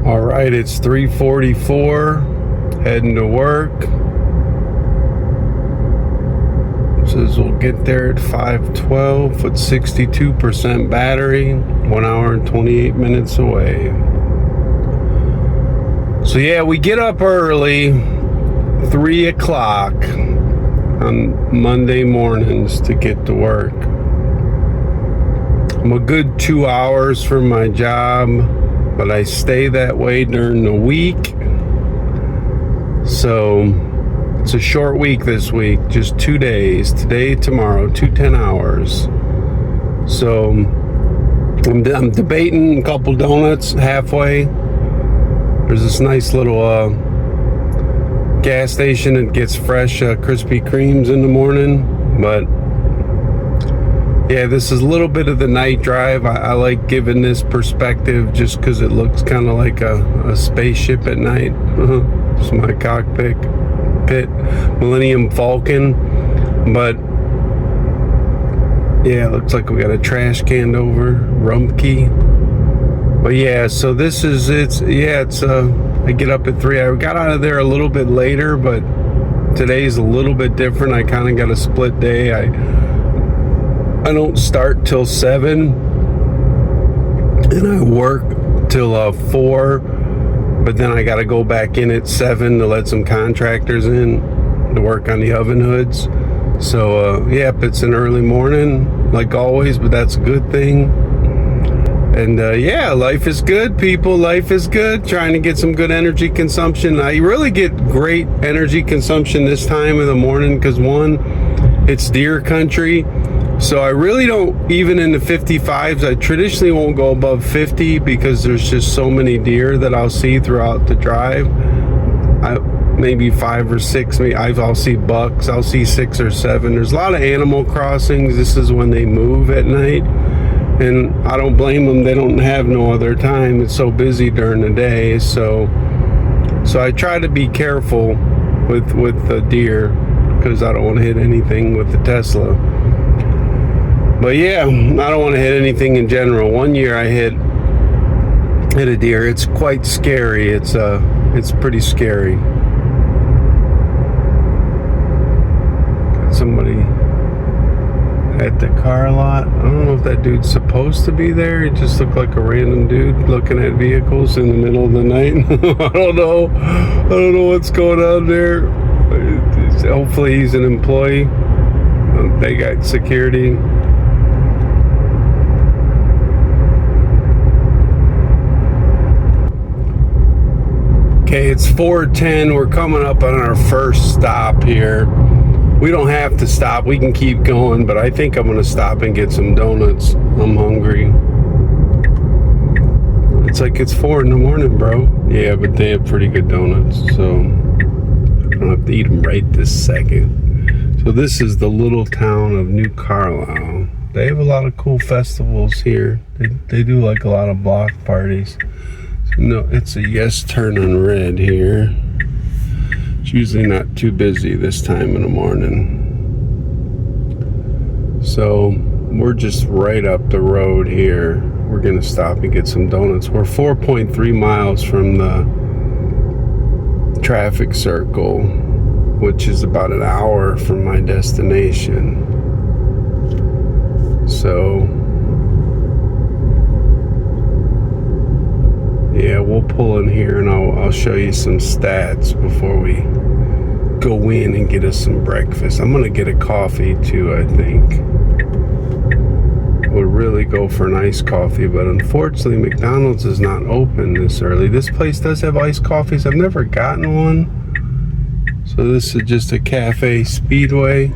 All right, it's 3:44, heading to work. Says we'll get there at 5:12 with 62% battery, 1 hour and 28 minutes away. So yeah, we get up early, 3 o'clock on Monday mornings to get to work. I'm a good 2 hours from my job, but I stay that way during the week. So it's a short week this week, just 2 days, today, tomorrow, 10 hours. So I'm debating a couple donuts halfway. There's this nice little gas station that gets fresh Krispy Kremes in the morning, but yeah, this is a little bit of the night drive. I like giving this perspective just because it looks kind of like a spaceship at night. It's my cockpit, Millennium Falcon. But yeah, it looks like we got a trash can over, Rumpke. But yeah, so this is, I get up at 3. I got out of there a little bit later, but today's a little bit different. I kind of got a split day. I don't start till 7, and I work till 4, but then I got to go back in at 7 to let some contractors in to work on the oven hoods. So yep, it's an early morning like always, but that's a good thing. And yeah, life is good, people. Life is good. Trying to get some good energy consumption. I really get great energy consumption this time of the morning because, one, it's deer country. So I really don't, even in the 55s, I traditionally won't go above 50 because there's just so many deer that I'll see throughout the drive. Maybe 5 or 6, I'll see bucks, I'll see 6 or 7. There's a lot of animal crossings. This is when they move at night. And I don't blame them. They don't have no other time. It's so busy during the day. So I try to be careful with the deer because I don't want to hit anything with the Tesla. But yeah, I don't want to hit anything in general. One year I hit a deer. It's quite scary. It's pretty scary. Got somebody at the car lot. I don't know if that dude's supposed to be there. He just looked like a random dude looking at vehicles in the middle of the night. I don't know what's going on there. Hopefully he's an employee. They got security. Okay, it's 4:10. We're coming up on our first stop here. We don't have to stop. We can keep going, but I think I'm going to stop and get some donuts. I'm hungry. It's like it's 4 in the morning, bro. Yeah, but they have pretty good donuts, so I don't have to eat them right this second. So this is the little town of New Carlisle. They have a lot of cool festivals here. They do like a lot of block parties. No, it's a yes turn on red here. It's usually not too busy this time in the morning. So we're just right up the road here. We're gonna stop and get some donuts. We're 4.3 miles from the traffic circle, which is about an hour from my destination. So yeah, we'll pull in here and I'll show you some stats before we go in and get us some breakfast. I'm gonna get a coffee too, I think. Would really go for an iced coffee, but unfortunately McDonald's is not open this early. This place does have iced coffees. I've never gotten one. So this is just a Cafe Speedway.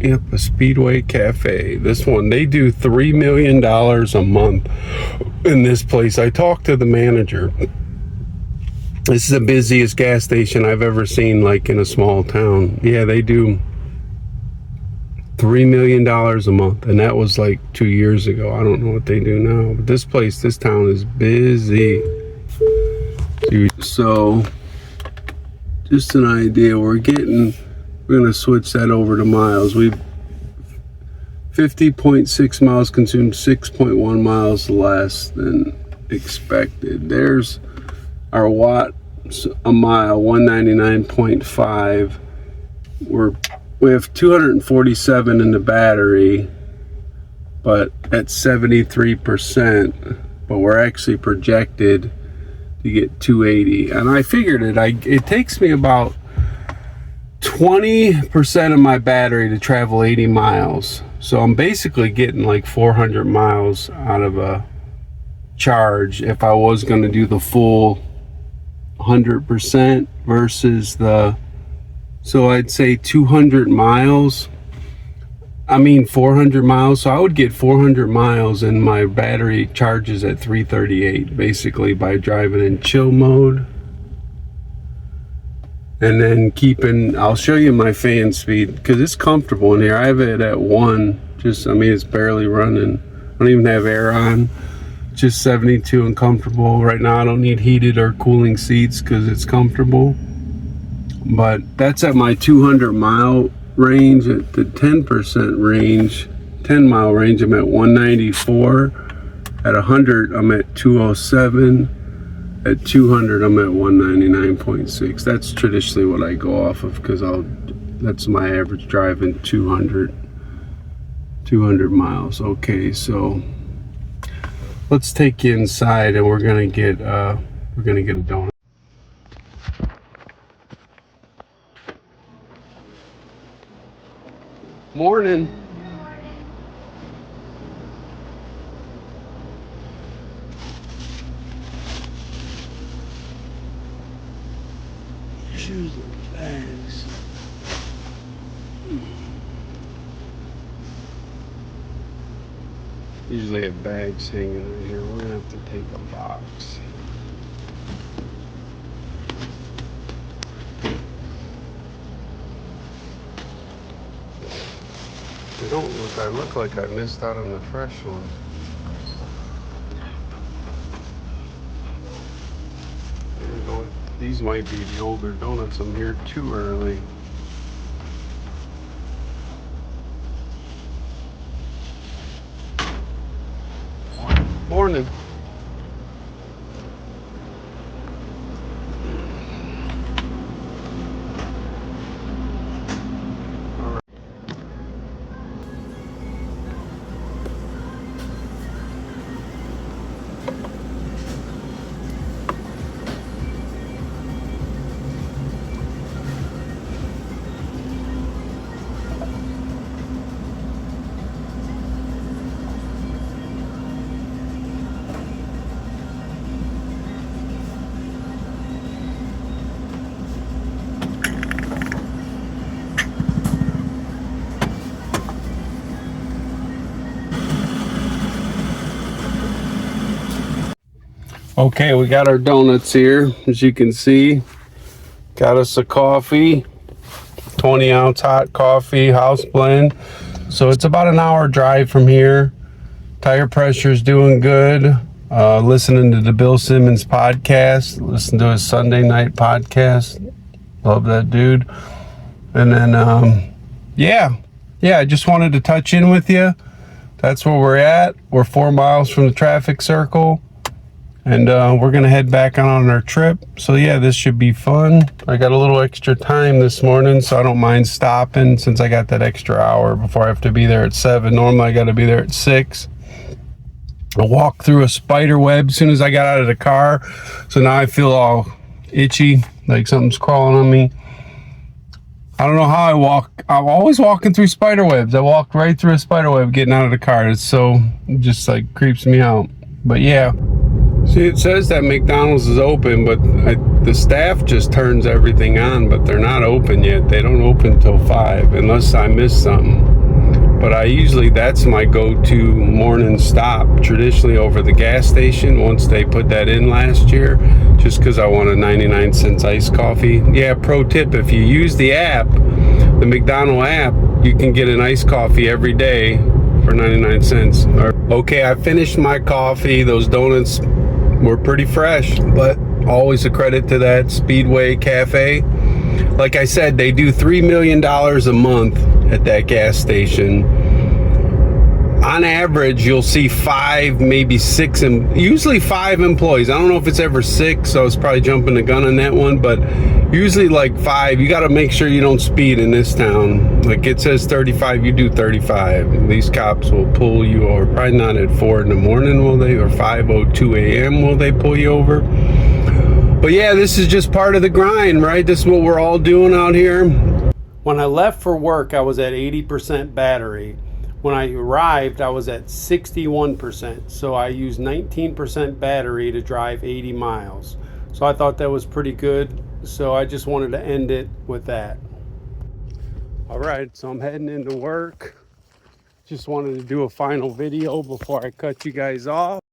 Yep, a Speedway Cafe. This one, they do $3 million a month in this place. I talked to the manager. This is the busiest gas station I've ever seen, like in a small town. Yeah, they do $3 million a month, and that was like 2 years ago. I don't know what they do now, but this town is busy. So, just an idea, we're gonna switch that over to miles. We've 50.6 miles consumed, 6.1 miles less than expected. There's our watts a mile, 199.5. We have 247 in the battery, but at 73%, but we're actually projected to get 280. And I figured it takes me about 20% of my battery to travel 80 miles. So I'm basically getting like 400 miles out of a charge if I was going to do the full 100% versus so I'd say 200 miles. 400 miles. So I would get 400 miles and my battery charges at 338 basically by driving in chill mode. And then I'll show you my fan speed because it's comfortable in here. I have it at 1, it's barely running. I don't even have air on, just 72 and comfortable. Right now I don't need heated or cooling seats because it's comfortable. But that's at my 200 mile range. At the 10% range, 10 mile range, I'm at 194. At 100, I'm at 207. At 200, I'm at 199.6. That's traditionally what I go off of because that's my average drive in 200 miles. Okay, so let's take you inside and we're gonna get a donut. Morning. Shoes and bags. Usually have bags hanging in here. We're gonna have to take a box. I look like I missed out on the fresh one. These might be the older donuts. I'm here too early. Morning. Okay, we got our donuts here, as you can see. Got us a coffee, 20 ounce hot coffee, house blend. So it's about an hour drive from here. Tire pressure is doing good. Listening to the Bill Simmons podcast, listen to his Sunday night podcast. Love that dude. And then, I just wanted to touch in with you. That's where we're at. We're 4 miles from the traffic circle. And we're going to head back on our trip. So yeah, this should be fun. I got a little extra time this morning, so I don't mind stopping since I got that extra hour before I have to be there at 7. Normally I got to be there at 6. I walked through a spider web as soon as I got out of the car. So now I feel all itchy, like something's crawling on me. I don't know how I walk. I'm always walking through spider webs. I walked right through a spider web getting out of the car. It's so, just like creeps me out. But yeah. See, it says that McDonald's is open, but the staff just turns everything on, but they're not open yet. They don't open till 5 unless I miss something. But that's my go-to morning stop, traditionally over the gas station once they put that in last year, just because I want a 99-cent iced coffee. Yeah, pro tip, if you use the app, the McDonald's app, you can get an iced coffee every day for 99 cents. Okay, I finished my coffee. Those donuts were pretty fresh, but always a credit to that Speedway Cafe. Like I said, they do $3 million a month at that gas station. on average, you'll see 5, maybe 6, and usually 5 employees. I don't know if it's ever 6, so I was probably jumping the gun on that one, but usually like 5. You got to make sure you don't speed in this town. Like it says 35, you do 35. And these cops will pull you over. Probably not at 4 in the morning, will they? Or 5:02 a.m. will they pull you over? But yeah, this is just part of the grind, right? This is what we're all doing out here. When I left for work, I was at 80% battery. When I arrived, I was at 61%. So I used 19% battery to drive 80 miles. So I thought that was pretty good. So I just wanted to end it with that. All right, so I'm heading into work. Just wanted to do a final video before I cut you guys off.